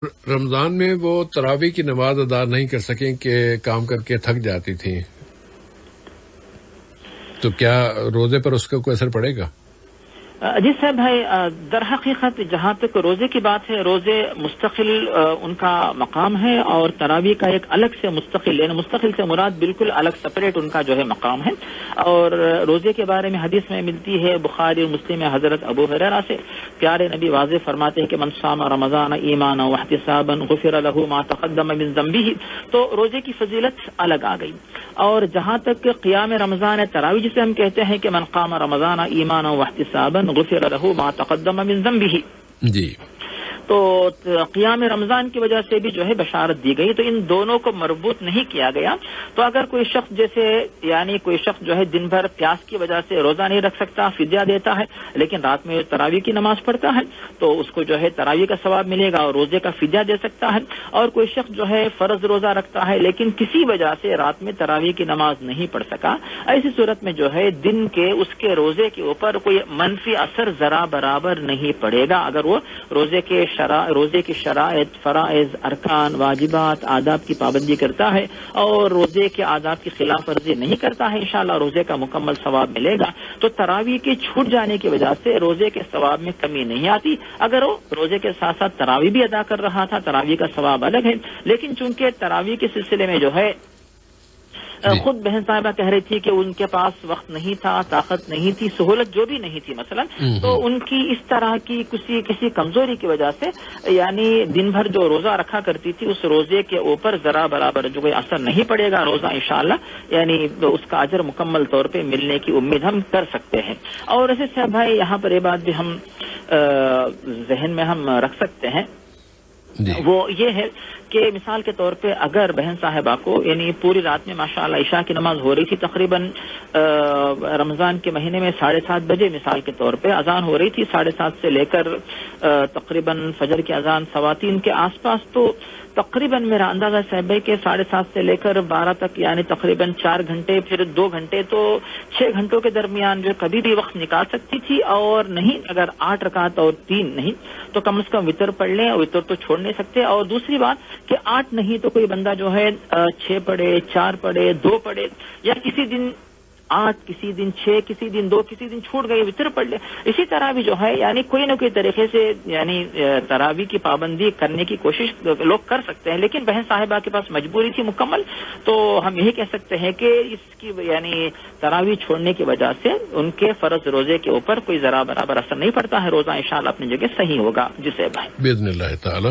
رمضان میں وہ تراویح کی نماز ادا نہیں کر سکیں کہ کام کر کے تھک جاتی تھیں، تو کیا روزے پر اس کا کوئی اثر پڑے گا؟ جی صاحب بھائی، در حقیقت جہاں تک روزے کی بات ہے، روزے مستقل ان کا مقام ہے، اور تراویح کا ایک الگ سے مستقل، یعنی مستقل سے مراد بالکل الگ سپریٹ ان کا جو ہے مقام ہے۔ اور روزے کے بارے میں حدیث میں ملتی ہے بخاری اور مسلم میں حضرت ابو ہریرہ سے، پیارے نبی واضح فرماتے ہیں کہ من صام رمضان ایمانا واحتسابا غفر له ما تقدم من ذنبه، تو روزے کی فضیلت الگ آ گئی۔ اور جہاں تک قیام رمضان تراویح جسے ہم کہتے ہیں کہ من قام رمضان ایمانا واحتسابا غفر له ما تقدم من ذنبه، جی، تو قیام رمضان کی وجہ سے بھی جو ہے بشارت دی گئی، تو ان دونوں کو مربوط نہیں کیا گیا۔ تو اگر کوئی شخص جیسے یعنی کوئی شخص جو ہے دن بھر پیاس کی وجہ سے روزہ نہیں رکھ سکتا، فدیہ دیتا ہے، لیکن رات میں تراویح کی نماز پڑھتا ہے، تو اس کو جو ہے تراویح کا ثواب ملے گا اور روزے کا فدیہ دے سکتا ہے۔ اور کوئی شخص جو ہے فرض روزہ رکھتا ہے لیکن کسی وجہ سے رات میں تراویح کی نماز نہیں پڑھ سکا، ایسی صورت میں جو ہے دن کے اس کے روزے کے اوپر کوئی منفی اثر ذرا برابر نہیں پڑے گا، اگر وہ روزے کی شرائط، فرائض، ارکان، واجبات، آداب کی پابندی کرتا ہے اور روزے کے آداب کی خلاف ورزی نہیں کرتا ہے، انشاءاللہ روزے کا مکمل ثواب ملے گا۔ تو تراویح کے چھوٹ جانے کی وجہ سے روزے کے ثواب میں کمی نہیں آتی، اگر وہ روزے کے ساتھ ساتھ تراویح بھی ادا کر رہا تھا، تراویح کا ثواب الگ ہے۔ لیکن چونکہ تراویح کے سلسلے میں جو ہے خود بہن صاحبہ کہہ رہی تھی کہ ان کے پاس وقت نہیں تھا، طاقت نہیں تھی، سہولت جو بھی نہیں تھی مثلا، تو ان کی اس طرح کی کسی کمزوری کی وجہ سے یعنی دن بھر جو روزہ رکھا کرتی تھی اس روزے کے اوپر ذرا برابر جو کوئی اثر نہیں پڑے گا، روزہ انشاءاللہ یعنی اس کا اجر مکمل طور پہ ملنے کی امید ہم کر سکتے ہیں۔ اور ایسے صاحب بھائی یہاں پر یہ بات بھی ہم ذہن میں ہم رکھ سکتے ہیں، وہ یہ ہے کہ مثال کے طور پہ اگر بہن صاحبہ کو یعنی پوری رات میں ماشاءاللہ عشاء کی نماز ہو رہی تھی، تقریباً رمضان کے مہینے میں 7:30 بجے مثال کے طور پہ اذان ہو رہی تھی، 7:30 سے لے کر تقریباً فجر کی اذان 3:15 کے آس پاس، تو تقریباً میرا اندازہ صاحب ہے کہ 7:30 سے لے کر 12 تک یعنی تقریباً 4 گھنٹے، پھر 2 گھنٹے، تو 6 گھنٹوں کے درمیان جو کبھی بھی وقت نکال سکتی تھی، اور نہیں اگر 8 رکعت اور 3 نہیں تو کم از کم وتر پڑھ لیں، اور وتر تو چھوڑ نہیں سکتے۔ اور دوسری بات کہ 8 نہیں تو کوئی بندہ جو ہے 6 پڑھے، 4 پڑھے، 2 پڑھے، یا کسی دن 8 کسی دن 6 کسی دن 2 کسی دن چھوٹ گئے وتر پڑھ لے۔ اسی طرح بھی جو ہے یعنی کوئی نہ کوئی طریقے سے یعنی تراویح کی پابندی کرنے کی کوشش لوگ کر سکتے ہیں، لیکن بہن صاحبہ کے پاس مجبوری تھی مکمل، تو ہم یہی کہہ سکتے ہیں کہ اس کی یعنی تراویح چھوڑنے کی وجہ سے ان کے فرض روزے کے اوپر کوئی ذرا برابر اثر نہیں پڑتا ہے، روزہ انشاءاللہ اپنی جگہ صحیح ہوگا۔ جسے بھائی باذن اللہ تعالی